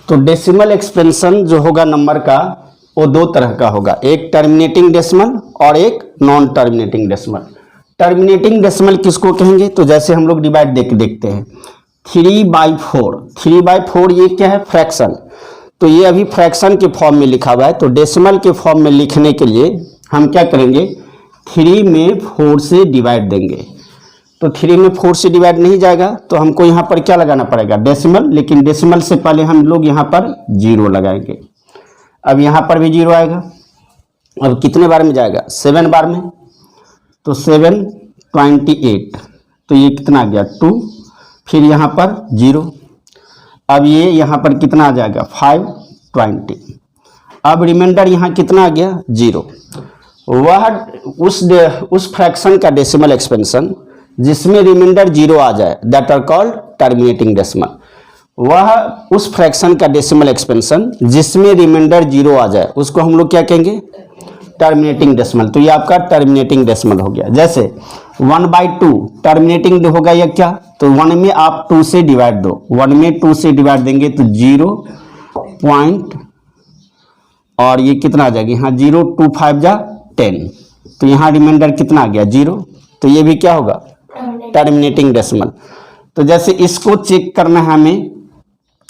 तो decimal expansion जो होगा नंबर का वो दो तरह का होगा, एक टर्मिनेटिंग डेसिमल और एक non terminating decimal. Terminating decimal किसको कहेंगे? तो जैसे हम लोग डिवाइड देखते हैं 3/4, 3/4 ये क्या है? फ्रैक्शन। तो ये अभी फ्रैक्शन के फॉर्म में लिखा हुआ है, तो डेसिमल के फॉर्म में लिखने के लिए हम क्या करेंगे? 3 में 4 से डिवाइड देंगे। तो 3 में 4 से डिवाइड नहीं जाएगा तो हमको यहाँ पर क्या लगाना पड़ेगा? डेसिमल। लेकिन डेसिमल से पहले हम लोग यहाँ पर 0 लगाएंगे। अब यहाँ पर भी 0 आएगा। अब कितने बार में जाएगा? 7 बार में। तो 7 28, तो ये कितना आ गया? 2। फिर यहाँ पर 0। अब ये यहाँ पर कितना आ जाएगा? 5 20। अब रिमाइंडर यहाँ कितना आ गया? 0। वह उस फ्रैक्शन का डेसिमल एक्सपेंशन जिसमें रिमाइंडर 0 आ जाए, that are called terminating decimal. वह उस फ्रैक्शन का डेसिमल एक्सपेंशन जिसमें रिमाइंडर 0 आ जाए उसको हम लोग क्या कहेंगे? Terminating decimal. तो ये आपका टर्मिनेटिंग डेसिमल हो गया। जैसे 1/2 टर्मिनेटिंग होगा या क्या? तो 1 में आप 2 से डिवाइड दो, 1 में 2 से डिवाइड देंगे तो 0 पॉइंट, और ये कितना आ जाएगा? यहाँ 0 2 5 जा 10, तो यहाँ रिमाइंडर कितना आ गया? 0। तो ये भी क्या होगा? Terminating decimal. तो जैसे इसको चेक करना है हमें,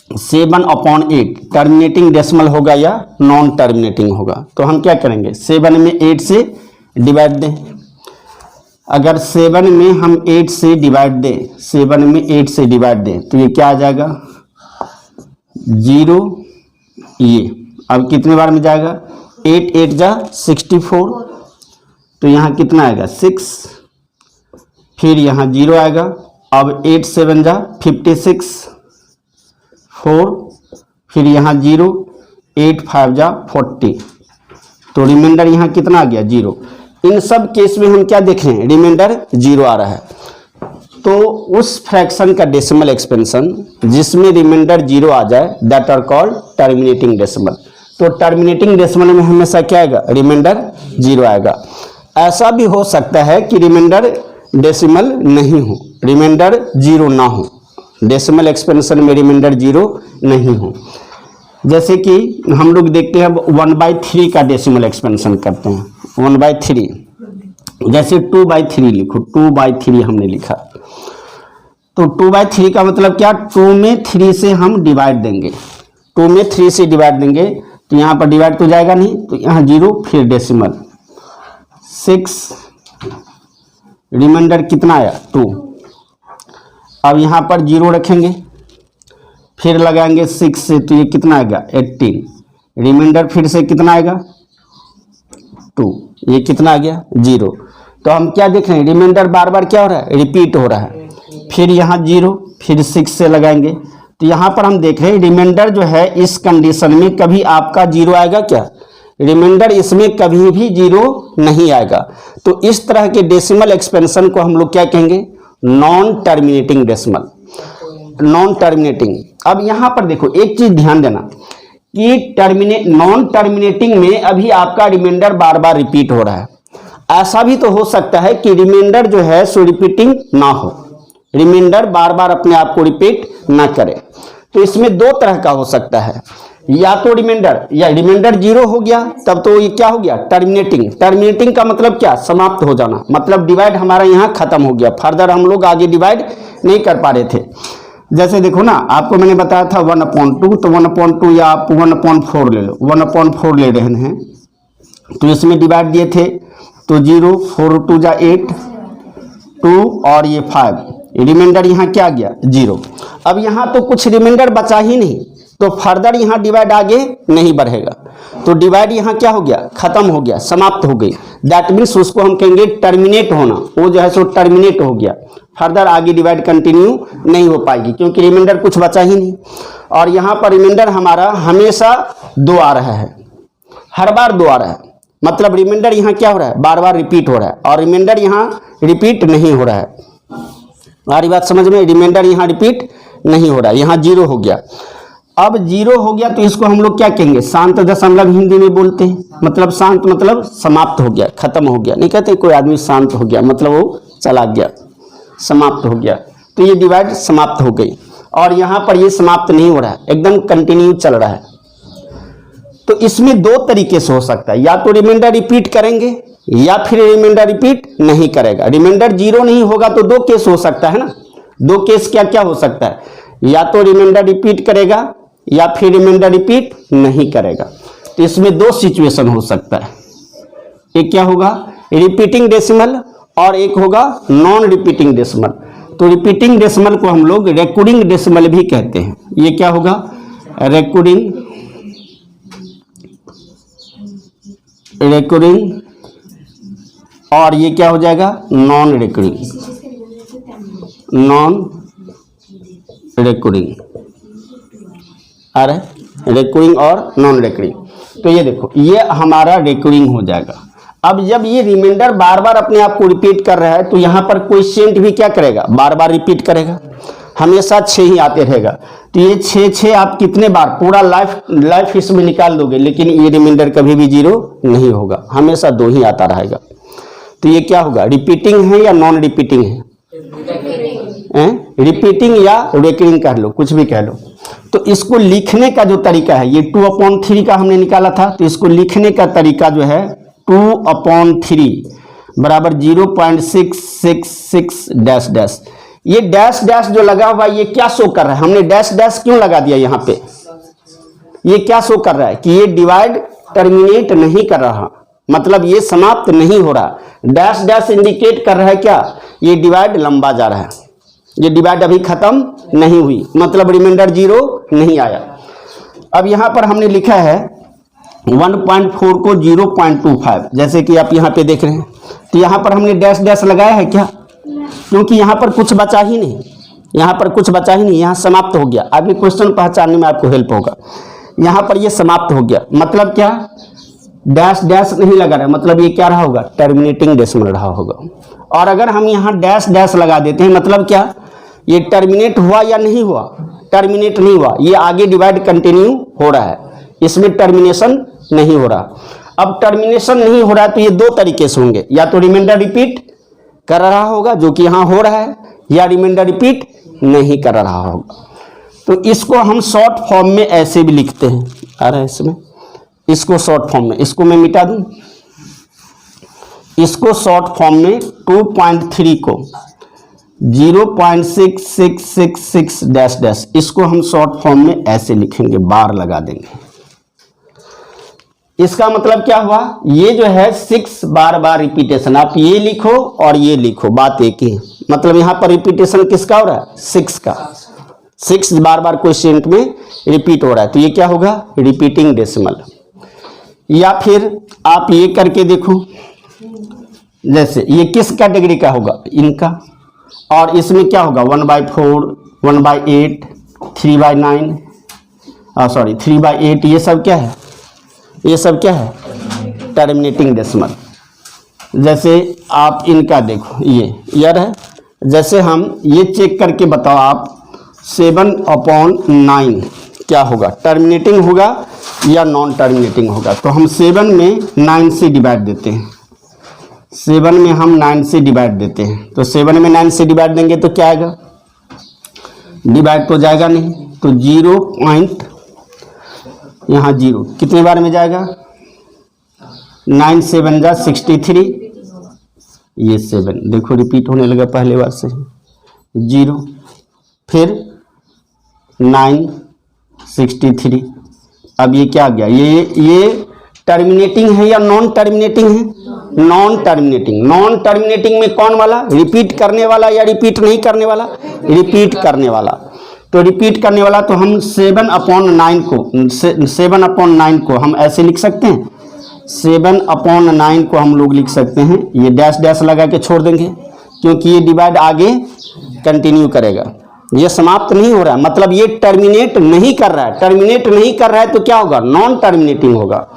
7/8 टर्मिनेटिंग डेसिमल होगा या नॉन टर्मिनेटिंग होगा? तो हम क्या करेंगे? 7 में 8 से डिवाइड दें। अगर 7 में हम 8 से डिवाइड दें, 7 में 8 से डिवाइड दें तो ये क्या आ जाएगा? 0। ये अब कितने बार में जाएगा? 8 8 जा 64, तो यहाँ कितना आएगा? 6। फिर यहाँ 0 आएगा। अब 8 7 जा 56, 4। फिर यहाँ 0, 8 5 जा 40, तो रिमाइंडर यहाँ कितना आ गया? 0। इन सब केस में हम क्या देख रहे हैं? रिमाइंडर 0 आ रहा है। तो उस फ्रैक्शन का डेसिमल एक्सपेंशन जिसमें रिमाइंडर 0 आ जाए, that are called terminating decimal. तो टर्मिनेटिंग डेसिमल में हमेशा क्या आएगा? रिमाइंडर 0 आएगा। ऐसा भी हो सकता है कि रिमाइंडर डेसिमल नहीं हो, रिमाइंडर 0 ना हो, डेसिमल एक्सपेंशन में रिमाइंडर 0 नहीं हो। जैसे कि हम लोग देखते हैं 1/3 का डेसिमल एक्सपेंशन करते हैं, 1/3। जैसे 2/3 लिखो, 2/3 हमने लिखा, तो 2/3 का मतलब क्या? 2 में 3 से हम डिवाइड देंगे, 2 में 3 से डिवाइड देंगे तो यहाँ पर डिवाइड तो जाएगा नहीं, तो यहाँ 0, फिर डेसिमल 6, रिमाइंडर कितना आया? 2। अब यहाँ पर 0 रखेंगे, फिर लगाएंगे 6 से, तो ये कितना आएगा? 18। रिमाइंडर फिर से कितना आएगा? 2। ये कितना आ गया? 0। तो हम क्या देख रहे हैं? रिमाइंडर बार बार क्या हो रहा है? रिपीट हो रहा है। फिर यहाँ 0, फिर 6 से लगाएंगे, तो यहाँ पर हम देख रहे हैं रिमाइंडर जो है इस कंडीशन में कभी आपका 0 आएगा क्या? रिमाइंडर इसमें कभी भी 0 नहीं आएगा। तो इस तरह के डेसिमल एक्सपेंशन को हम लोग क्या कहेंगे? Non terminating decimal, non terminating. अब यहाँ पर देखो एक चीज ध्यान देना कि नॉन टर्मिनेटिंग में अभी आपका रिमाइंडर बार बार रिपीट हो रहा है। ऐसा भी तो हो सकता है कि रिमाइंडर जो है सो रिपीटिंग ना हो, रिमाइंडर बार बार अपने आप को रिपीट ना करे। तो इसमें दो तरह का हो सकता है, या तो रिमाइंडर 0 हो गया, तब तो ये क्या हो गया? टर्मिनेटिंग। टर्मिनेटिंग का मतलब क्या? समाप्त हो जाना, मतलब डिवाइड हमारा यहाँ खत्म हो गया, फर्दर हम लोग आगे डिवाइड नहीं कर पा रहे थे। जैसे देखो ना, आपको मैंने बताया था 1/2, तो 1/2 या आप 1/4 ले लो, 1/4 ले रहे हैं, तो इसमें डिवाइड दिए थे तो 0, 4 2 जा 8, 2 और ये 5, रिमाइंडर यहाँ क्या गया? 0। अब यहाँ तो कुछ रिमाइंडर बचा ही नहीं, तो फर्दर यहाँ डिवाइड आगे नहीं बढ़ेगा, तो डिवाइड यहाँ क्या हो गया? खत्म हो गया, समाप्त हो गई। दैट मीन्स उसको हम कहेंगे टर्मिनेट होना, वो जो है सो टर्मिनेट हो गया, फर्दर आगे डिवाइड कंटिन्यू नहीं हो पाएगी क्योंकि रिमाइंडर कुछ बचा ही नहीं। और यहाँ पर रिमाइंडर हमारा हमेशा 2 आ रहा है, हर बार 2 आ रहा है, मतलब रिमाइंडर यहाँ क्या हो रहा है? बार बार रिपीट हो रहा है, और रिमाइंडर यहाँ रिपीट नहीं हो रहा है। हमारी बात समझ में? रिमाइंडर यहाँ रिपीट नहीं हो रहा है, यहाँ 0 हो गया। अब 0 हो गया तो इसको हम लोग क्या कहेंगे? शांत दशमलव हिंदी में बोलते हैं, मतलब शांत मतलब समाप्त हो गया, खत्म हो गया। नहीं कहते कोई आदमी शांत हो गया, मतलब वो चला गया, समाप्त हो गया, तो ये डिवाइड समाप्त हो गई। और यहाँ पर ये समाप्त नहीं हो रहा है, एकदम कंटिन्यू चल रहा है। तो इसमें दो तरीके से हो सकता है, या तो रिमाइंडर रिपीट करेंगे या फिर रिमाइंडर रिपीट नहीं करेगा। रिमाइंडर जीरो नहीं होगा तो दो केस हो सकता है ना, दो केस क्या क्या हो सकता है, या तो रिमाइंडर रिपीट करेगा या फिर रिमाइंडर रिपीट नहीं करेगा। तो इसमें दो सिचुएशन हो सकता है, एक क्या होगा रिपीटिंग डेसिमल और एक होगा नॉन रिपीटिंग डेसिमल। तो रिपीटिंग डेसिमल को हम लोग रेकरिंग डेसिमल भी कहते हैं। ये क्या होगा रेकरिंग और ये क्या हो जाएगा नॉन रेकरिंग, नॉन रेकरिंग। आ रहा है रेकरिंग और नॉन रेकरिंग। तो ये देखो ये हमारा रेकरिंग हो जाएगा। अब जब ये रिमाइंडर बार बार अपने आप को रिपीट कर रहा है तो यहाँ पर क्वोशिएंट भी क्या करेगा बार बार रिपीट करेगा, हमेशा 6 ही आते रहेगा। तो ये 6 आप कितने बार पूरा लाइफ इसमें निकाल दोगे, लेकिन ये रिमाइंडर कभी भी 0 नहीं होगा, हमेशा 2 ही आता रहेगा। तो ये क्या होगा रिपीटिंग है या नॉन रिपीटिंग है, रिपीटिंग या रेकरिंग कह लो, कुछ भी कह लो। तो इसको लिखने का जो तरीका है, ये 2/3 का हमने निकाला था, तो इसको लिखने का तरीका जो है 2/3 बराबर 0.666 डैश डैश। ये डैश डैश जो लगा हुआ ये क्या शो कर रहा है, हमने डैश डैश क्यों लगा दिया यहाँ पे, ये क्या शो कर रहा है कि ये डिवाइड टर्मिनेट नहीं कर रहा, मतलब ये समाप्त नहीं हो रहा। डैश डैश इंडिकेट कर रहा है क्या, ये डिवाइड लंबा जा रहा है, ये डिवाइड अभी खत्म नहीं हुई, मतलब रिमाइंडर 0 नहीं आया। अब यहाँ पर हमने लिखा है 1.4 को 0.25, जैसे कि आप यहाँ पे देख रहे हैं। तो यहाँ पर हमने डैश डैश लगाया है क्या, क्योंकि यहाँ पर कुछ बचा ही नहीं, यहाँ पर कुछ बचा ही नहीं, यहाँ समाप्त हो गया। आगे क्वेश्चन पहचानने में आपको हेल्प होगा। यहाँ पर ये समाप्त हो गया, मतलब क्या डैश डैश नहीं लगा रहा, मतलब ये क्या रहा होगा टर्मिनेटिंग डेसिमल रहा होगा। और अगर हम यहाँ डैश डैश लगा देते हैं, मतलब क्या ये टर्मिनेट हुआ या नहीं हुआ, टर्मिनेट नहीं हुआ, ये आगे डिवाइड कंटिन्यू हो रहा है, इसमें टर्मिनेशन नहीं हो रहा। अब टर्मिनेशन नहीं हो रहा है तो ये दो तरीके से होंगे, या तो रिमाइंडर रिपीट कर रहा होगा जो कि यहाँ हो रहा है, या रिमाइंडर रिपीट नहीं कर रहा होगा। तो इसको हम शॉर्ट फॉर्म में ऐसे भी लिखते हैं, आ रहा है इसमें, इसको शॉर्ट फॉर्म में, इसको मैं मिटा दूं, इसको शॉर्ट फॉर्म में 2.3 को 0.6666 डैश डैश, इसको हम शॉर्ट फॉर्म में ऐसे लिखेंगे, बार लगा देंगे। इसका मतलब क्या हुआ, ये जो है 6 बार बार रिपीटेशन, आप ये लिखो और ये लिखो, बात एक ही है। मतलब यहाँ पर रिपीटेशन किसका हो रहा है 6 का, 6 बार बार क्वोशिएंट में रिपीट हो रहा है, तो ये क्या होगा रिपीटिंग डेसिमल। या फिर आप ये करके देखो, जैसे ये किस कैटेगरी का होगा इनका, और इसमें क्या होगा 1/4, 1/8, 3/9, सॉरी 3/8, ये सब क्या है, ये सब क्या है टर्मिनेटिंग डेसिमल। जैसे आप इनका देखो, ये ईयर है, जैसे हम ये चेक करके बताओ आप 7/9 क्या होगा, टर्मिनेटिंग होगा या नॉन टर्मिनेटिंग होगा। तो हम 7 में 9 से डिवाइड देते हैं, 7 में हम 9 से डिवाइड देते हैं। तो 7 में 9 से डिवाइड देंगे तो क्या आएगा, डिवाइड तो जाएगा नहीं, तो 0 पॉइंट यहाँ 0 कितने बार में जाएगा, 9 7 जा 63, ये 7 देखो रिपीट होने लगा पहले बार से 0, फिर 9 63। अब ये क्या आ गया, ये टर्मिनेटिंग है या नॉन टर्मिनेटिंग है, नॉन टर्मिनेटिंग। नॉन टर्मिनेटिंग में कौन वाला, रिपीट करने वाला या रिपीट नहीं करने वाला, रिपीट करने वाला। तो रिपीट करने वाला, तो हम 7/9 को हम ऐसे लिख सकते हैं, 7/9 को हम लोग लिख सकते हैं, ये डैश डैश लगा के छोड़ देंगे, क्योंकि ये डिवाइड आगे कंटिन्यू करेगा, ये समाप्त नहीं हो रहा है, मतलब ये टर्मिनेट नहीं कर रहा है। टर्मिनेट नहीं कर रहा है तो क्या होगा, नॉन टर्मिनेटिंग होगा,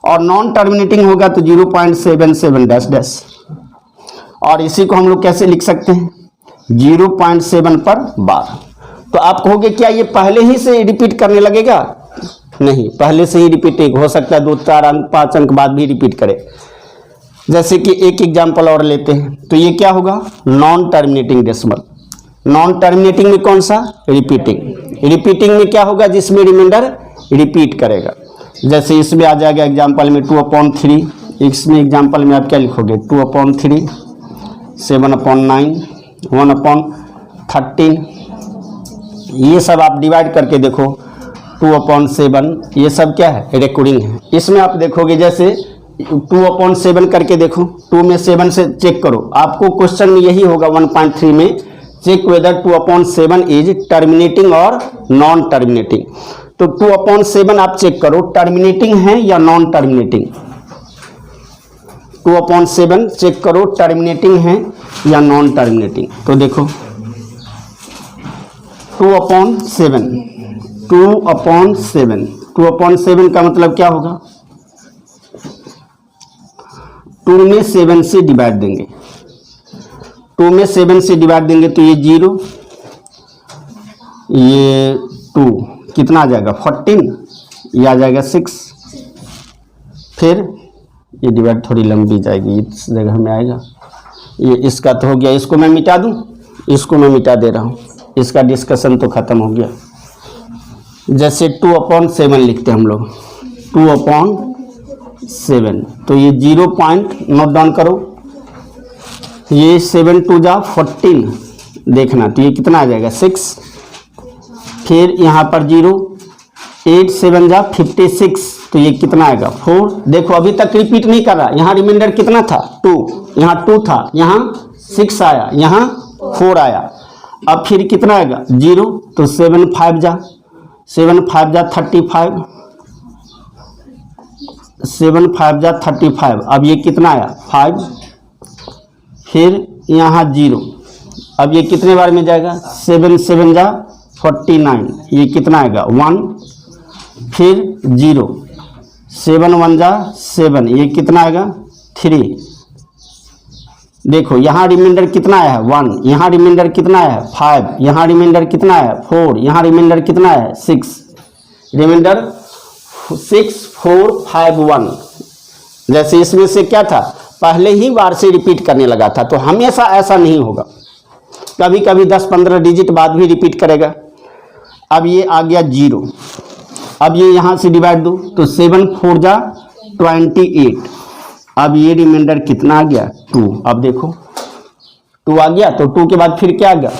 और नॉन टर्मिनेटिंग होगा तो 0.77 डैश डैश। और इसी को हम लोग कैसे लिख सकते हैं 0.7 पर बार। तो आप कहोगे क्या ये पहले ही से रिपीट करने लगेगा, नहीं, पहले से ही रिपीट हो सकता है 2 4 अंक 5 अंक बाद भी रिपीट करे। जैसे कि एक एग्जाम्पल और लेते हैं, तो ये क्या होगा non terminating decimal, non terminating में कौन सा? रिपीटिंग। रिपीटिंग में क्या होगा? जिसमें रिमाइंडर रिपीट करेगा। जैसे इसमें आ जाएगा एग्जाम्पल में 2/3, इसमें एग्जाम्पल में आप क्या लिखोगे? 2/3, 7/9, 1/13, ये सब आप डिवाइड करके देखो 2/7, ये सब क्या है? रिकरिंग है। इसमें आप देखोगे जैसे 2/7 करके देखो, 2 में 7 से चेक करो, आपको क्वेश्चन में यही होगा 1.3 में, चेक वेदर 2/7 इज टर्मिनेटिंग और नॉन टर्मिनेटिंग। तो 2/7 आप चेक करो टर्मिनेटिंग है या नॉन टर्मिनेटिंग। 2/7 चेक करो टर्मिनेटिंग है या नॉन टर्मिनेटिंग। तो देखो 2/7, 2/7 का मतलब क्या होगा? 2 में 7 से डिवाइड देंगे, 2 में 7 से डिवाइड देंगे तो ये 0, ये 2 कितना आ जाएगा? 14, ये आ जाएगा 6। फिर ये डिवाइड थोड़ी लंबी जाएगी, इस जगह में आएगा। ये इसका तो हो गया, इसको मैं मिटा दूं, इसको मैं मिटा दे रहा हूँ, इसका डिस्कशन तो खत्म हो गया। जैसे 2/7 लिखते हैं हम लोग, 2/7, तो ये 0 पॉइंट नोट डाउन करो, ये 7 2 जा 14 देखना, तो ये कितना आ जाएगा? 6। फिर यहाँ पर 0, 8 7 जा 56, तो ये कितना आएगा? 4। देखो अभी तक रिपीट नहीं कर रहा, यहाँ रिमाइंडर कितना था? 2, यहाँ 2 था, यहाँ 6 आया, यहाँ 4 आया। अब फिर कितना आएगा? 0, तो 7 5 जा 35, 7 5 जा 35। अब ये कितना आया? 5। फिर यहाँ 0, अब ये कितने बार में जाएगा? 7 7 जा 49, ये कितना आएगा? 1। फिर 0, 7 1 जा 7, ये कितना आएगा? 3। देखो यहाँ रिमाइंडर कितना आया है? 1, यहाँ रिमाइंडर कितना आया है? 5, यहाँ रिमाइंडर कितना आया है? 4, यहाँ रिमाइंडर कितना है? 6। रिमाइंडर 6 4 5 1। जैसे इसमें से क्या था? पहले ही बार से रिपीट करने लगा था, तो हमेशा ऐसा नहीं होगा, कभी कभी 10-15 डिजिट बाद भी रिपीट करेगा। अब ये आ गया 0, अब ये यहाँ से डिवाइड दो, तो 7 4 जा 28। अब ये रिमाइंडर कितना आ गया? 2। अब देखो 2 आ गया, तो 2 के बाद फिर क्या आ गया?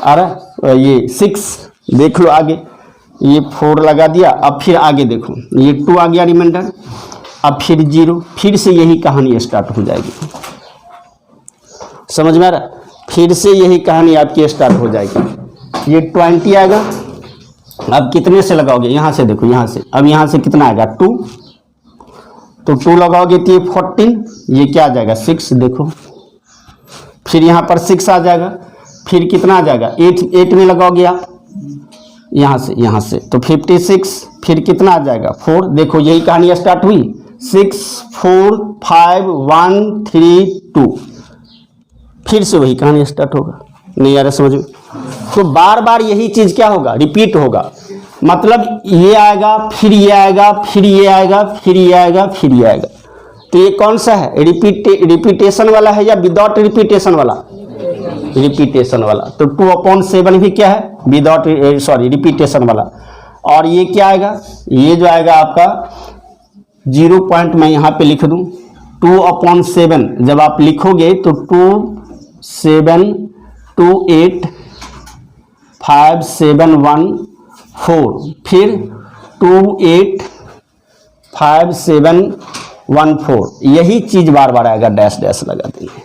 40। ये 6, देख लो आगे, ये 4 लगा दिया। अब फिर आगे देखो, ये 2 आ गया रिमाइंडर, अब फिर 0, फिर से यही कहानी स्टार्ट हो जाएगी। समझ में आ रहा? फिर से यही कहानी आपकी स्टार्ट हो जाएगी। ये 20 आएगा, अब कितने से लगाओगे? यहाँ से देखो, यहाँ से, अब यहाँ से कितना आएगा? 2, तो 2 लगाओगे तो ये 14, ये क्या आ जाएगा? 6। देखो फिर यहाँ पर 6 आ जाएगा, फिर कितना आ जाएगा? 8 में लगाओगे आप, यहाँ से तो 56, फिर कितना आ जाएगा? 4। देखो यही कहानी स्टार्ट हुई, 6 4 5 1 3 2, फिर से वही कहानी स्टार्ट होगा। नहीं आ रहा समझ में? तो बार बार यही चीज क्या होगा? रिपीट होगा। मतलब ये आएगा, फिर ये आएगा, फिर ये आएगा, फिर ये आएगा, फिर ये आएगा। तो ये कौन सा है? रिपीटेशन वाला है या विदाउट रिपीटेशन वाला? रिपीटेशन वाला। तो 2/7 भी क्या है? विदाउट रिपीटेशन वाला। और ये क्या आएगा? ये जो आएगा आपका 0 पॉइंट मैं यहाँ पे लिख दूं, 2/7 जब आप लिखोगे तो 2 7 2 8 5 7 1 4, फिर 2 8 5 7 1 4, यही चीज बार बार आएगा, डैश डैश लगा देंगे।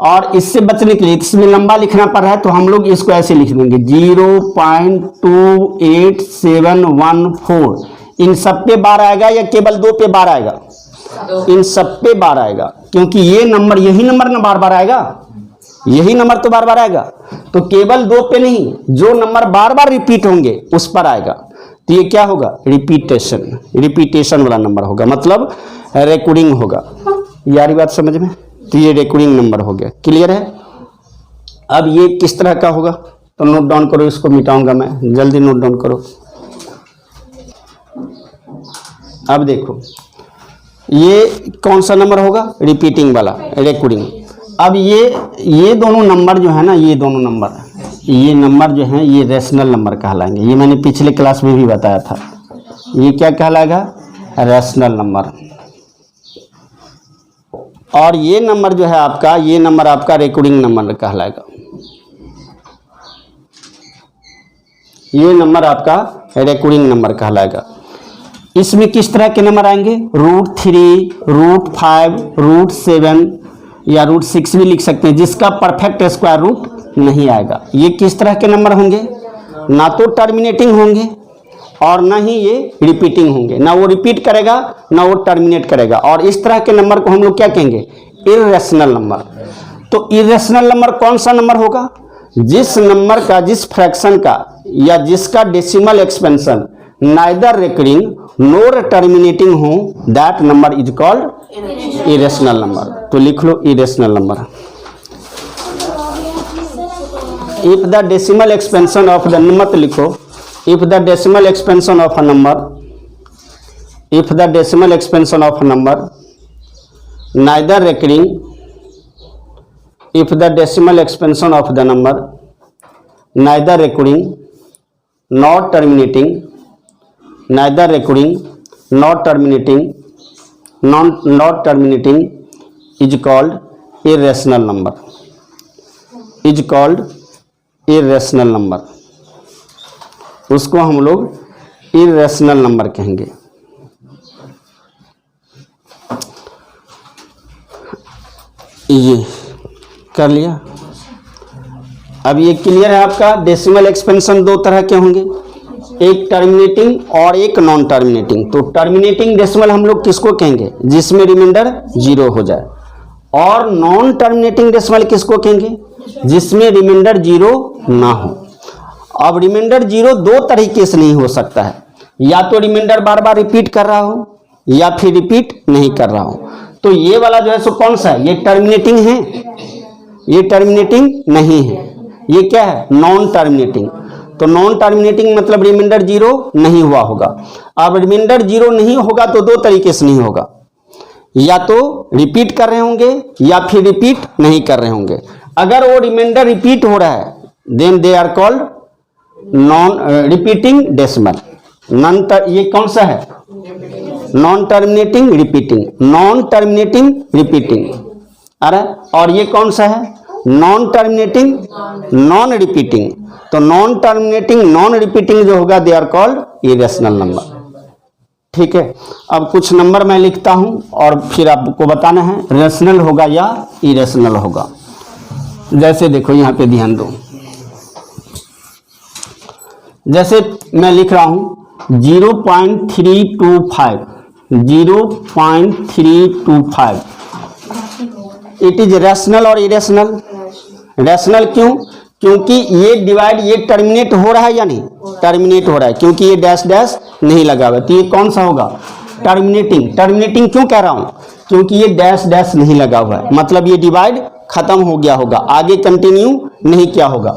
और इससे बचने के लिए इसमें लंबा लिखना पड़ रहा है, तो हम लोग इसको ऐसे लिख देंगे 0.28714। इन सब पे बार आएगा या केवल 2 पे बार आएगा? इन सब पे बार आएगा, क्योंकि ये नंबर, यही नंबर ना बार बार आएगा, यही नंबर तो बार बार आएगा। तो केवल 2 पे नहीं, जो नंबर बार बार रिपीट होंगे उस पर आएगा। तो ये क्या होगा? रिपीटेशन वाला नंबर होगा, मतलब रिकरिंग होगा। यारी बात समझ में? तो ये रिकरिंग नंबर हो गया। क्लियर है? अब ये किस तरह का होगा तो नोट डाउन करो, इसको मिटाऊंगा मैं, जल्दी नोट डाउन करो। अब देखो ये कौन सा नंबर होगा? रिपीटिंग वाला, रिकरिंग। अब ये दोनों नंबर जो है ना, ये नंबर जो है ये रेशनल नंबर कहलाएंगे। ये मैंने पिछले क्लास में भी बताया था। ये क्या कहलाएगा? Rational number. और ये नंबर जो है आपका, ये नंबर आपका रिकरिंग नंबर कहलाएगा। ये नंबर आपका रिकरिंग नंबर कहलाएगा। इसमें किस तरह के नंबर आएंगे? √3, √5, √7 या √6 भी लिख सकते हैं, जिसका परफेक्ट स्क्वायर रूट नहीं आएगा। ये किस तरह के नंबर होंगे? ना तो टर्मिनेटिंग होंगे और ना ही ये रिपीटिंग होंगे। ना वो रिपीट करेगा ना वो टर्मिनेट करेगा। और इस तरह के नंबर को हम लोग क्या कहेंगे? Irrational number. तो इर्रेशनल नंबर कौन सा नंबर होगा? जिस नंबर का, जिस फ्रैक्शन का या जिसका decimal expansion neither recurring nor terminating हो, that number is called irrational number. तो लिख लो irrational number. If the decimal expansion of the number, मत लिखो, if the decimal expansion of a number, if the decimal expansion of a number neither recurring, if the decimal expansion of the number neither recurring nor terminating, neither recurring nor terminating, not terminating is called irrational number, is called irrational number। उसको हम लोग irrational number कहेंगे। ये कर लिया। अब ये clear है आपका? डेसिमल एक्सपेंशन दो तरह के होंगे, एक टर्मिनेटिंग और एक नॉन टर्मिनेटिंग। तो टर्मिनेटिंग डेसिमल हम लोग किसको कहेंगे? जिसमें रिमाइंडर 0 हो जाए। और नॉन टर्मिनेटिंग डेसिमल किसको कहेंगे? जिसमें रिमाइंडर 0 ना हो। अब रिमाइंडर 0 दो तरीके से नहीं हो सकता है, या तो रिमाइंडर बार बार रिपीट कर रहा हो या फिर रिपीट नहीं कर रहा हो। तो ये वाला जो है सो कौन सा है? ये टर्मिनेटिंग है, ये टर्मिनेटिंग नहीं है। ये क्या है? Non terminating. तो नॉन टर्मिनेटिंग मतलब रिमाइंडर 0 नहीं हुआ होगा। अब रिमाइंडर 0 नहीं होगा तो दो तरीके से नहीं होगा, या तो रिपीट कर रहे होंगे या फिर रिपीट नहीं कर रहे होंगे। अगर वो रिमाइंडर रिपीट हो रहा है then they are called non repeating decimal. ये कौन सा है? Non terminating repeating, non terminating repeating. अरे और ये कौन सा है? Non terminating non repeating. तो नॉन टर्मिनेटिंग नॉन रिपीटिंग जो होगा they are called irrational number. ठीक है। अब कुछ नंबर मैं लिखता हूं और फिर आपको बताना है रेशनल होगा या इरेशनल होगा। जैसे देखो यहां पे ध्यान दो, जैसे मैं लिख रहा हूं 0.325, 0.325 इट इज रैशनल और इरेशनल? रैशनल क्यों? क्योंकि ये डिवाइड, ये टर्मिनेट हो रहा है या नहीं? टर्मिनेट हो रहा है, क्योंकि ये डैश डैश नहीं लगा हुआ। तो ये कौन सा होगा? टर्मिनेटिंग। टर्मिनेटिंग क्यों कह रहा हूं? क्योंकि ये डैश डैश नहीं लगा हुआ है, मतलब ये डिवाइड खत्म हो गया होगा, आगे कंटिन्यू नहीं किया होगा,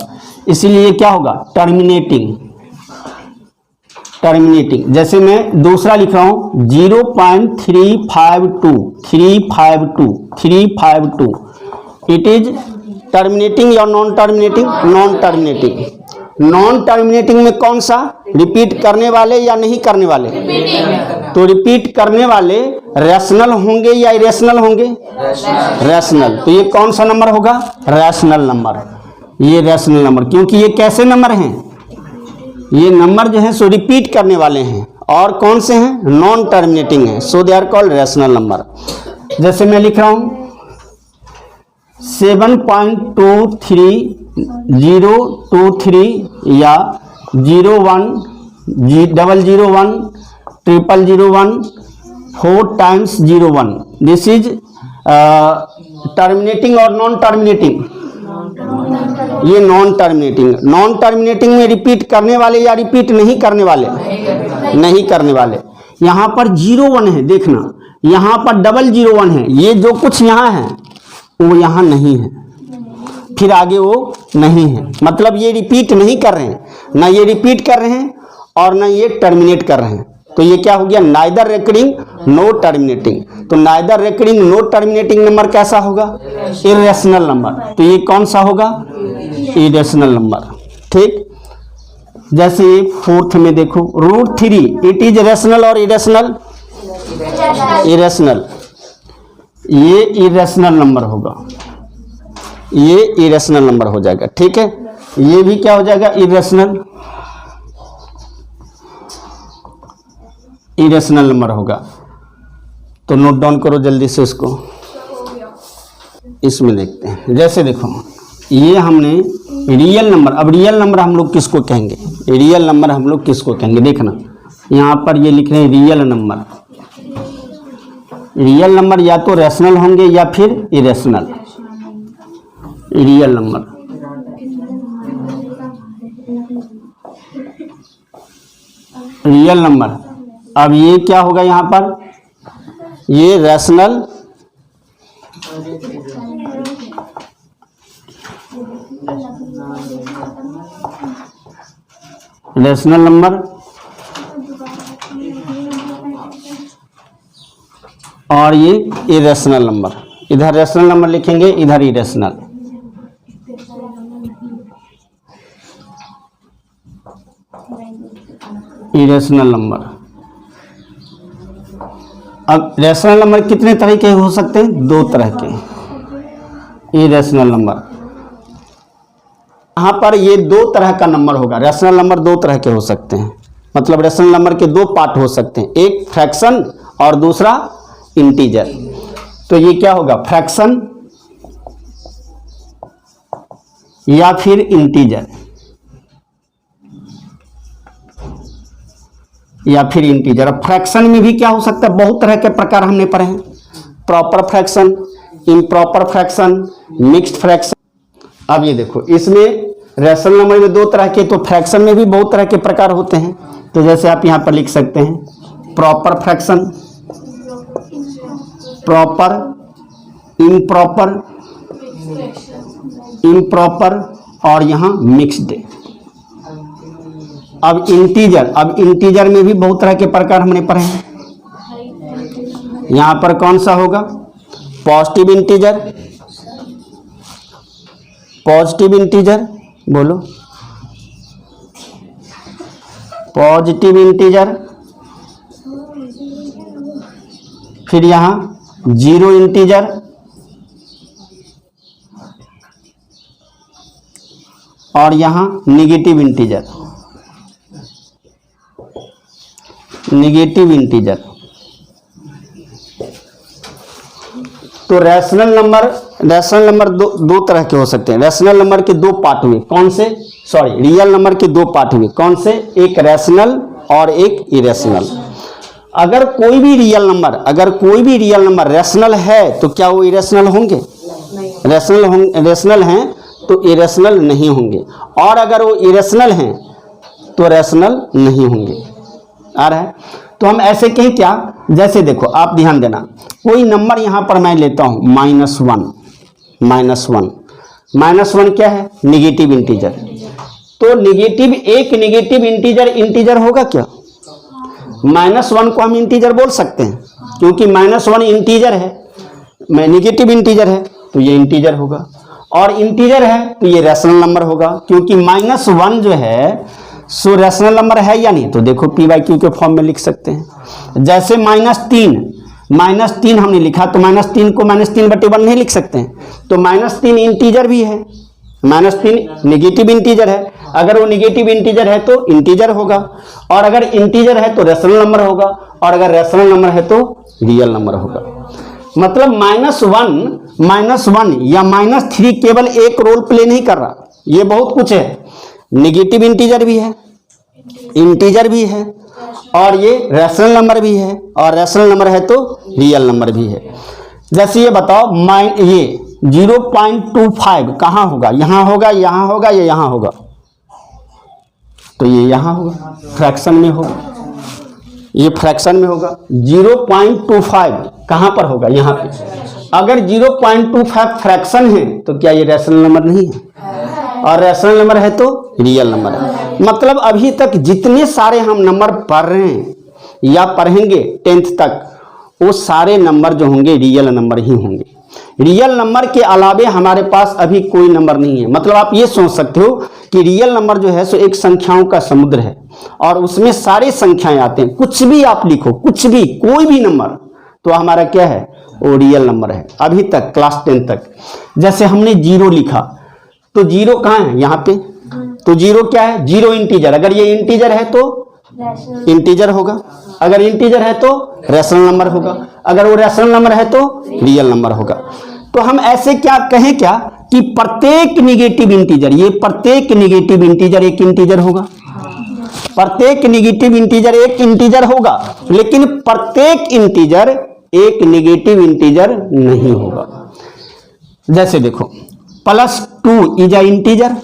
इसीलिए ये क्या होगा? टर्मिनेटिंग। टर्मिनेटिंग। जैसे मैं दूसरा लिख रहा हूं 0.352, 352 इट इज टर्मिनेटिंग या non terminating? Non terminating. Non terminating में कौन सा? रिपीट करने वाले या नहीं करने वाले? तो रिपीट करने वाले रैशनल होंगे या इरेशनल होंगे? रैशनल। तो ये कौन सा नंबर होगा? Rational number. ये रैशनल नंबर, क्योंकि ये कैसे नंबर हैं? ये नंबर जो है सो रिपीट करने वाले हैं। और कौन से हैं? नॉन टर्मिनेटिंग है, so they are called rational number. जैसे मैं लिख रहा हूं 7.23 या 01 001 001 4 times 01, दिस इज टर्मिनेटिंग और नॉन टर्मिनेटिंग? ये नॉन टर्मिनेटिंग। नॉन टर्मिनेटिंग में रिपीट करने वाले या रिपीट नहीं करने वाले? नहीं करने वाले। यहां पर 01 है, देखना यहां पर 001 है, ये जो कुछ यहां है वो यहां नहीं है, फिर आगे वो नहीं है, मतलब ये रिपीट नहीं कर रहे हैं, ना ये रिपीट कर रहे हैं और ना ये टर्मिनेट कर रहे हैं। तो ये क्या हो गया, नाइदर रेकरिंग नो टर्मिनेटिंग। तो neither recurring no terminating number कैसा होगा, इरेशनल नंबर। तो ये कौन सा होगा, इरेशनल नंबर। ठीक, जैसे फोर्थ में देखो √3, इट इज रेशनल और इरेशनल, इरेशनल, ये इरेशनल नंबर होगा, ये इरेशनल नंबर हो जाएगा। ठीक है, ये भी क्या हो जाएगा, इरेशनल, इरेशनल नंबर होगा। तो नोट डाउन करो जल्दी से इसको। इसमें देखते हैं, जैसे देखो ये हमने रियल नंबर, अब रियल नंबर हम लोग किसको कहेंगे, रियल नंबर हम लोग किसको कहेंगे, देखना यहाँ पर ये लिख रहे हैं रियल नंबर। रियल नंबर या तो रैशनल होंगे या फिर irrational. Real number, real number. अब ये क्या होगा यहाँ पर, ये रैशनल, रैशनल नंबर और ये इरेशनल नंबर। इधर रैशनल नंबर लिखेंगे, इधर इरेशनल। Irrational number. अब रैशनल नंबर कितने तरह के हो सकते हैं, 2 तरह के इरेशनल नंबर। यहाँ पर ये 2 तरह का नंबर होगा, रैशनल नंबर 2 तरह के हो सकते हैं, मतलब रैशनल नंबर के 2 पार्ट हो सकते हैं, एक फ्रैक्शन और दूसरा इंटीजर। तो ये क्या होगा, फ्रैक्शन या फिर इंटीजर, या फिर इंटीजर। अब फ्रैक्शन में भी क्या हो सकता है, बहुत तरह के प्रकार हमने पढ़े हैं, proper fraction, improper fraction, mixed fraction. अब ये देखो इसमें रैशनल नंबर में 2 तरह के, तो फ्रैक्शन में भी बहुत तरह के प्रकार होते हैं। तो जैसे आप यहाँ पर लिख सकते हैं proper fraction, proper, improper, improper और यहाँ मिक्स्ड। अब इंटीजर, अब इंटीजर में भी बहुत तरह के प्रकार हमने पढ़े हैं। यहाँ पर कौन सा होगा, पॉजिटिव इंटीजर, पॉजिटिव इंटीजर, बोलो पॉजिटिव इंटीजर। फिर यहाँ 0 इंटीजर और यहाँ निगेटिव इंटीजर, निगेटिव इंटीजर। तो रैशनल नंबर, रैशनल नंबर दो तरह के हो सकते हैं। रैशनल नंबर के 2 पार्ट हुए, कौन से, सॉरी रियल नंबर के 2 पार्ट हुए, कौन से, एक रैशनल और एक इरेशनल। अगर कोई भी रियल नंबर, अगर कोई भी रियल नंबर रैशनल है तो क्या वो इरेशनल होंगे, रैशनल हैं तो इरेशनल नहीं होंगे, और अगर वो इरेशनल हैं तो रैशनल नहीं होंगे। आ रहा है, तो हम ऐसे कहें क्या, जैसे देखो आप ध्यान देना, कोई नंबर यहाँ पर मैं लेता हूँ -1, -1 क्या है, निगेटिव इंटीजर। तो निगेटिव, एक निगेटिव इंटीजर इंटीजर होगा क्या, -1 को हम इंटीजर बोल सकते हैं, क्योंकि -1 इंटीजर है, मैं निगेटिव इंटीजर है तो ये इंटीजर होगा, और इंटीजर है तो ये रैशनल नंबर होगा, क्योंकि -1 जो है सो रैशनल नंबर है या नहीं। तो देखो p/q के फॉर्म में लिख सकते हैं। जैसे -3 हमने लिखा, तो -3 को -3/1 नहीं लिख सकते हैं, तो -3 इंटीजर भी है, -3 निगेटिव इंटीजर है। अगर वो निगेटिव इंटीजर है तो इंटीजर होगा, और अगर इंटीजर है तो रैशनल नंबर होगा, और अगर रैशनल नंबर है तो रियल नंबर होगा। मतलब -1 या -3 केवल एक रोल प्ले नहीं कर रहा, ये बहुत कुछ है। निगेटिव इंटीजर भी है, इंटीजर भी है, और ये रैशनल नंबर भी है, और रैशनल नंबर है तो रियल नंबर भी है। जैसे ये बताओ, ये 0.25 कहाँ होगा, यहाँ होगा, यहाँ होगा या यहाँ होगा, तो ये यहाँ होगा, फ्रैक्शन में होगा, ये फ्रैक्शन में होगा। 0.25 कहाँ पर होगा, यहाँ पे। अगर 0.25 फ्रैक्शन है तो क्या ये रैशनल नंबर नहीं है, और रैशनल नंबर है तो रियल नंबर है। मतलब अभी तक जितने सारे हम नंबर पढ़ रहे हैं, या पढ़ेंगे 10th तक, वो सारे नंबर जो होंगे रियल नंबर ही होंगे। रियल नंबर के अलावे हमारे पास अभी कोई नंबर नहीं है। मतलब आप ये सोच सकते हो कि रियल नंबर जो है सो एक संख्याओं का समुद्र है और उसमें सारी संख्याएं आते हैं। कुछ भी आप लिखो, कुछ भी, कोई भी नंबर, तो हमारा क्या है, वो रियल नंबर है अभी तक, क्लास 10 तक। जैसे हमने 0 लिखा, तो 0 कहाँ है, यहाँ पे, तो 0 क्या है, 0 इंटीजर। अगर ये इंटीजर है तो इंटीजर होगा, अगर इंटीजर है तो रैशनल नंबर होगा, अगर वो रैशनल नंबर है तो रियल नंबर होगा। तो हम ऐसे क्या कहें क्या कि प्रत्येक निगेटिव इंटीजर, ये प्रत्येक निगेटिव इंटीजर एक इंटीजर होगा, प्रत्येक निगेटिव इंटीजर एक इंटीजर होगा, लेकिन प्रत्येक इंटीजर एक निगेटिव इंटीजर नहीं होगा। जैसे देखो +2 इज अ इंटीजर,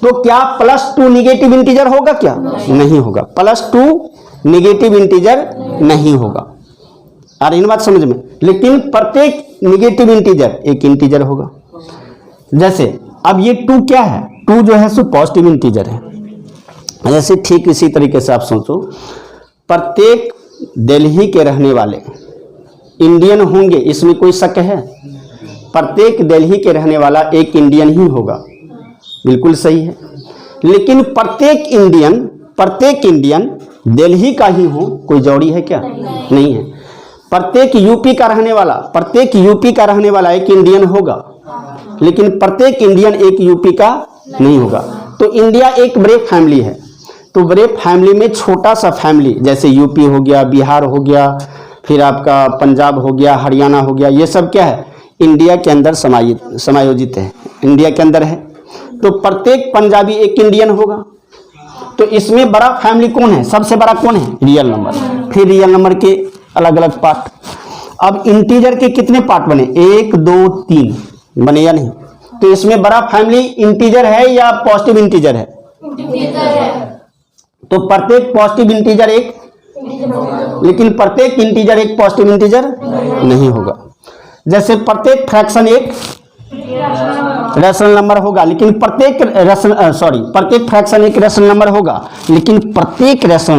तो क्या +2 निगेटिव इंटीजर होगा, क्या नहीं होगा, +2 निगेटिव इंटीजर नहीं होगा। आ रही बात समझ में, लेकिन प्रत्येक निगेटिव इंटीजर एक इंटीजर होगा। जैसे अब ये 2 क्या है, 2 जो है सो पॉजिटिव इंटीजर है। जैसे ठीक इसी तरीके से आप सोचो, प्रत्येक दिल्ली के रहने वाले इंडियन होंगे, इसमें कोई शक है, प्रत्येक दिल्ली के रहने वाला एक इंडियन ही होगा, बिल्कुल सही है। लेकिन प्रत्येक इंडियन दिल्ली का ही हो, कोई जोड़ी है क्या, नहीं है। प्रत्येक यूपी का रहने वाला एक इंडियन होगा, लेकिन प्रत्येक इंडियन एक यूपी का नहीं होगा। तो इंडिया एक बड़े फैमिली है, तो बड़े फैमिली में छोटा सा फैमिली, जैसे यूपी हो गया, बिहार हो गया, फिर आपका पंजाब हो गया, हरियाणा हो गया, ये सब क्या है, इंडिया के अंदर समायोजित है, इंडिया के अंदर है। तो प्रत्येक पंजाबी एक इंडियन होगा। तो इसमें बड़ा फैमिली कौन है, सबसे बड़ा कौन है, रियल नंबर। फिर रियल नंबर के अलग अलग पार्ट। अब इंटीजर के कितने पार्ट बने, 1 2 3 बने या नहीं। तो इसमें बड़ा फैमिली इंटीजर है या पॉजिटिव इंटीजर है, तो प्रत्येक पॉजिटिव इंटीजर एक, लेकिन प्रत्येक इंटीजर एक पॉजिटिव इंटीजर नहीं होगा। जैसे प्रत्येक फ्रैक्शन एक रैशनल नंबर होगा, लेकिन प्रत्येक फ्रैक्शन एक रैशनल नंबर होगा, लेकिन प्रत्येक रैशनल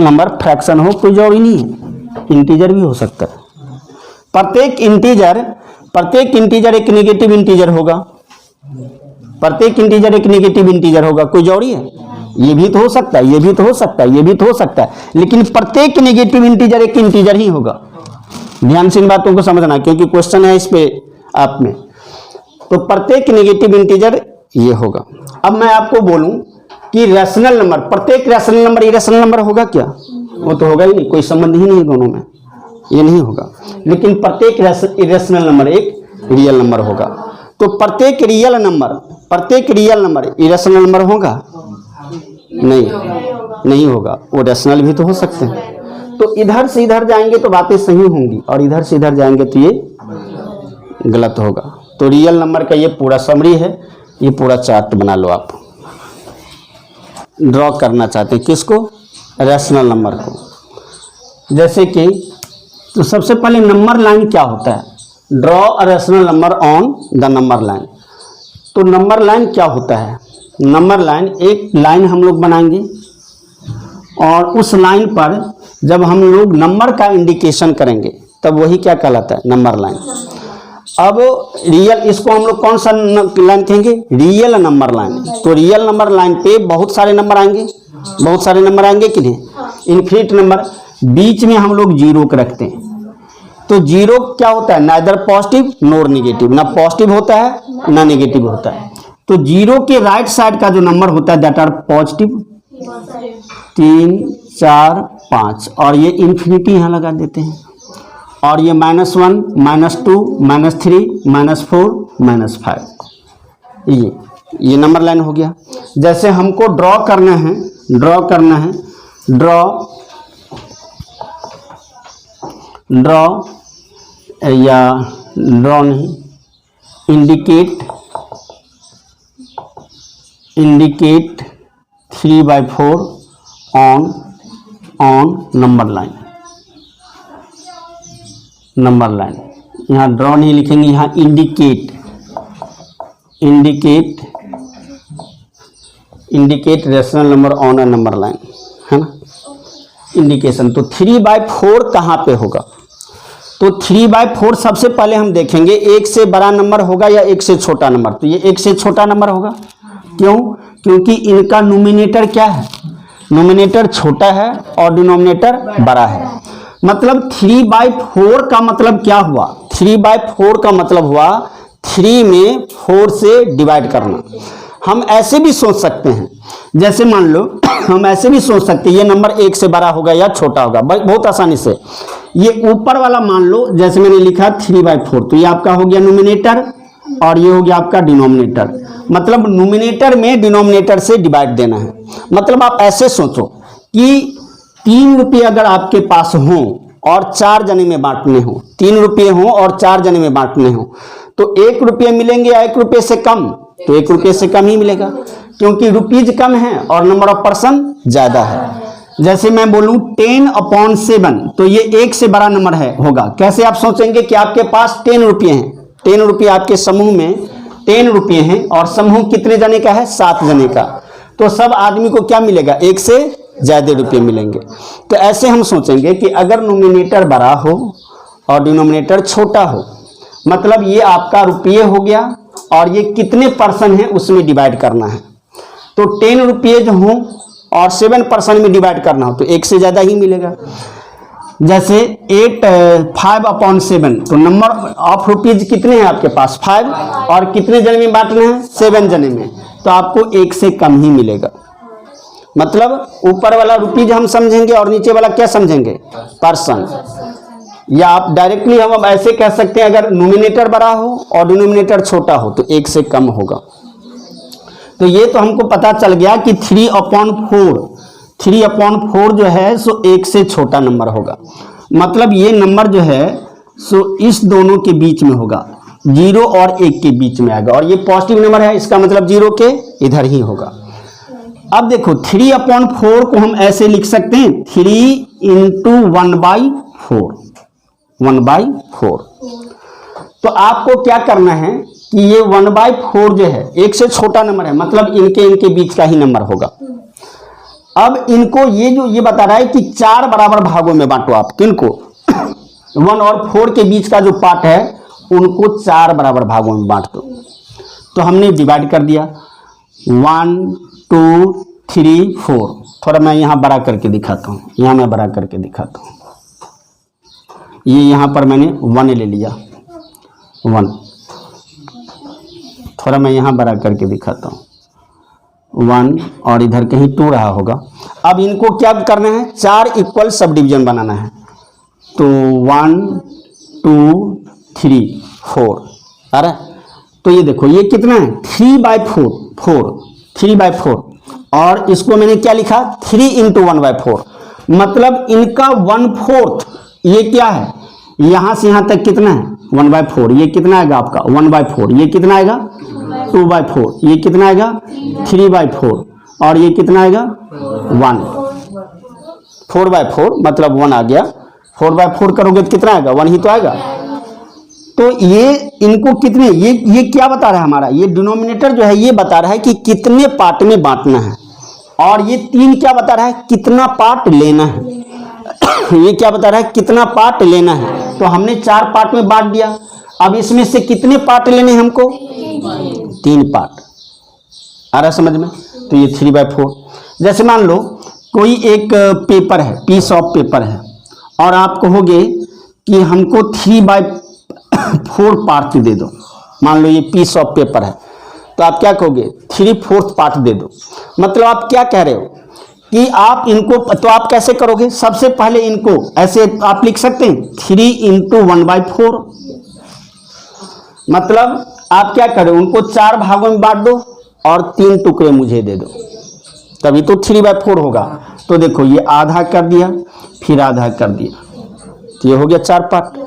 नंबर फ्रैक्शन हो, कोई जोड़ी नहीं है, इंटीजर भी हो सकता है। प्रत्येक इंटीजर एक नेगेटिव इंटीजर होगा, प्रत्येक इंटीजर एक नेगेटिव इंटीजर होगा, कोई जोड़ी है, ये भी तो हो सकता है, ये भी तो हो सकता है, ये भी तो हो सकता है, लेकिन प्रत्येक नेगेटिव इंटीजर एक इंटीजर ही होगा। ध्यान से इन बातों को समझना, क्योंकि क्वेश्चन है इस पे आप में। तो प्रत्येक नेगेटिव इंटीजर ये होगा। अब मैं आपको बोलूं कि रैशनल नंबर, प्रत्येक रैशनल नंबर इरेशनल नंबर होगा क्या, वो तो होगा ही नहीं, कोई संबंध ही नहीं दोनों में, ये नहीं होगा। लेकिन प्रत्येक इरेशनल नंबर एक रियल नंबर होगा। तो प्रत्येक रियल नंबर इरेशनल नंबर होगा, नहीं होगा, वो रैशनल भी तो हो सकते हैं। तो इधर से इधर जाएंगे तो बातें सही होंगी, और इधर से इधर जाएंगे तो ये गलत होगा। तो रियल नंबर का ये पूरा समरी है, ये पूरा चार्ट बना लो। आप ड्रॉ करना चाहते हैं किसको, रैशनल नंबर को। जैसे कि तो सबसे पहले नंबर लाइन क्या होता है, draw a rational number on the number line. तो नंबर लाइन क्या होता है, नंबर लाइन एक लाइन हम लोग बनाएंगे, और उस लाइन पर जब हम लोग नंबर का इंडिकेशन करेंगे तब वही क्या कहलाता है, नंबर लाइन। अब रियल, इसको हम लोग कौन सा लाइन कहेंगे, रियल नंबर लाइन। तो रियल नंबर लाइन पे बहुत सारे नंबर आएंगे कि नहीं, इनफिनिट नंबर। बीच में हम लोग 0 को रखते हैं। तो 0 क्या होता है, नाइदर पॉजिटिव नॉर नेगेटिव, ना पॉजिटिव होता है ना नेगेटिव होता है। तो 0 के राइट साइड का जो नंबर होता है दैट आर पॉजिटिव, 3 4 5, और ये इन्फिनिटी यहाँ लगा देते हैं। और ये -1 -2 -3 -4 -5, ये नंबर लाइन हो गया। जैसे हमको ड्रॉ करना है, ड्रॉ नहीं, इंडिकेट 3/4 ऑन नंबर लाइन। यहाँ ड्रॉ नहीं लिखेंगे, यहाँ indicate rational number on a number line, है ना। इंडिकेशन। तो 3/4 कहाँ पे होगा? तो 3/4 सबसे पहले हम देखेंगे एक से बड़ा नंबर होगा या एक से छोटा नंबर। तो ये एक से छोटा नंबर होगा। क्यों? क्योंकि इनका नोमिनेटर क्या है? नोमिनेटर छोटा है और डिनोमिनेटर बड़ा है। मतलब 3/4 का मतलब क्या हुआ? 3/4 का मतलब हुआ 3 में 4 से डिवाइड करना। हम ऐसे भी सोच सकते हैं, जैसे मान लो हम ऐसे भी सोच सकते हैं ये नंबर 1 से बड़ा होगा या छोटा होगा, बहुत आसानी से। ये ऊपर वाला मान लो, जैसे मैंने लिखा 3/4, तो ये आपका हो गया नोमिनेटर और ये हो गया आपका डिनोमिनेटर। मतलब नोमिनेटर में डिनोमिनेटर से डिवाइड देना है। मतलब आप ऐसे सोचो कि 3 रुपये अगर आपके पास हों और 4 जने में बांटने हो, 3 रुपये हों और 4 जने में बांटने हो, तो 1 रुपये मिलेंगे या 1 रुपये से कम? तो 1 रुपये से कम ही मिलेगा, क्योंकि रुपीज कम है और नंबर ऑफ पर्सन ज्यादा है। जैसे मैं बोलूं 10/7, तो ये 1 से बड़ा नंबर है होगा। कैसे आप सोचेंगे कि आपके पास 10 रुपये हैं, 10 रुपये आपके समूह में 10 रुपये हैं और समूह कितने जने का है? 7 जने का। तो सब आदमी को क्या मिलेगा? 1 से ज्यादा रुपये मिलेंगे। तो ऐसे हम सोचेंगे कि अगर नोमिनेटर बड़ा हो और डिनोमिनेटर छोटा हो, मतलब ये आपका रुपये हो गया और ये कितने पर्सन है उसमें डिवाइड करना है। तो 10 रुपये जो हो और 7% में डिवाइड करना हो तो 1 से ज्यादा ही मिलेगा। जैसे 5/7, तो नंबर ऑफ रुपीज कितने हैं आपके पास? 5, और कितने जने में बांटना है? 7 जने में, तो आपको 1 से कम ही मिलेगा। मतलब ऊपर वाला रुपीज हम समझेंगे और नीचे वाला क्या समझेंगे? पर्सन। या आप डायरेक्टली हम अब ऐसे कह सकते हैं, अगर नोमिनेटर बड़ा हो और डिनोमिनेटर छोटा हो तो 1 से कम होगा। तो ये तो हमको पता चल गया कि 3/4 जो है सो 1 से छोटा नंबर होगा। मतलब ये नंबर जो है सो इस दोनों के बीच में होगा, 0 और 1 के बीच में आएगा। और ये पॉजिटिव नंबर है, इसका मतलब 0 के इधर ही होगा। अब देखो 3/4 को हम ऐसे लिख सकते हैं 3 × 1/4, 1/4। तो आपको क्या करना है कि ये 1/4 जो है 1 से छोटा नंबर है, मतलब इनके बीच का ही नंबर होगा। अब इनको ये बता रहा है कि 4 बराबर भागों में बांटो आप। किनको? 1 और 4 के बीच का जो पार्ट है उनको 4 बराबर भागों में बांट दो। तो हमने डिवाइड कर दिया 1 2 3 4। थोड़ा मैं यहाँ बड़ा करके दिखाता हूँ, यहाँ मैं बड़ा करके दिखाता हूँ। ये यहाँ पर मैंने 1 ले लिया, 1। थोड़ा मैं यहाँ बड़ा करके दिखाता हूँ, 1 और इधर कहीं 2 रहा होगा। अब इनको क्या करना है? 4 इक्वल सब डिवीजन बनाना है। तो 1 2 3 4। अरे तो ये देखो ये कितना है? 3/4 और इसको मैंने क्या लिखा? 3 × 1/4। मतलब इनका 1/4 ये क्या है? यहां से यहां तक कितना है? 1/4। ये कितना आएगा आपका? 1/4। ये कितना आएगा? 2/4। ये कितना आएगा? 3/4। और ये कितना आएगा? 1। 4/4 मतलब 1 आ गया। 4/4 करोगे तो कितना आएगा? 1 ही तो आएगा। तो ये इनको कितने, ये क्या बता रहा है हमारा? ये डिनोमिनेटर जो है ये बता रहा है कि कितने पार्ट में बांटना है, और ये 3 क्या बता रहा है? कितना पार्ट लेना है। ये क्या बता रहा है? कितना पार्ट लेना है। तो हमने 4 पार्ट में बांट दिया। अब इसमें से कितने पार्ट लेने हैं हमको? 3 पार्ट। आ रहा समझ में? तो ये 3/4। जैसे मान लो कोई एक पेपर है, पीस ऑफ पेपर है, और आप कहोगे कि हमको 3/4 पार्ट दे दो। मान लो ये पीस ऑफ पेपर है, तो आप क्या कहोगे? 3/4 पार्ट दे दो। मतलब आप क्या कह रहे हो कि आप इनको, तो आप कैसे करोगे? सबसे पहले इनको ऐसे आप लिख सकते हैं 3 × 1/4। मतलब आप क्या करें? उनको 4 भागों में बांट दो और 3 टुकड़े मुझे दे दो, तभी तो 3/4 होगा। तो देखो ये आधा कर दिया, फिर आधा कर दिया, तो ये हो गया 4 पार्ट।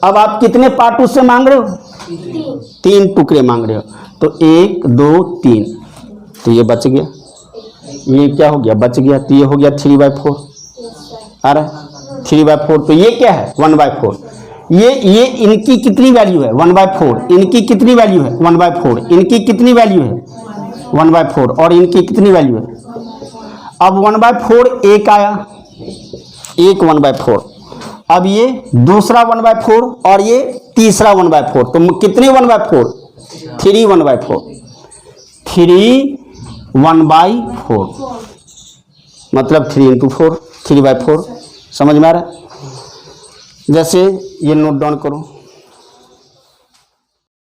अब आप कितने पार्ट उससे मांग रहे हो? 3 टुकड़े मांग रहे हो। तो 1 2 3, तो ये बच गया। ये क्या हो गया? बच गया। तो ये हो गया 3/4। आ रहा है 3/4। तो ये क्या है? 1/4। ये इनकी कितनी वैल्यू है? 1/4। इनकी कितनी वैल्यू है? 1/4। इनकी कितनी वैल्यू है? 1/4। और इनकी कितनी वैल्यू है? अब 1/4 एक आया, एक 1/4। अब ये दूसरा 1/4 और ये तीसरा 1/4, तो कितनी 1/4? 3 1/4, 3 1/4, मतलब 3 × 4, 3/4। समझ में आ रहा है? जैसे ये नोट डाउन करो,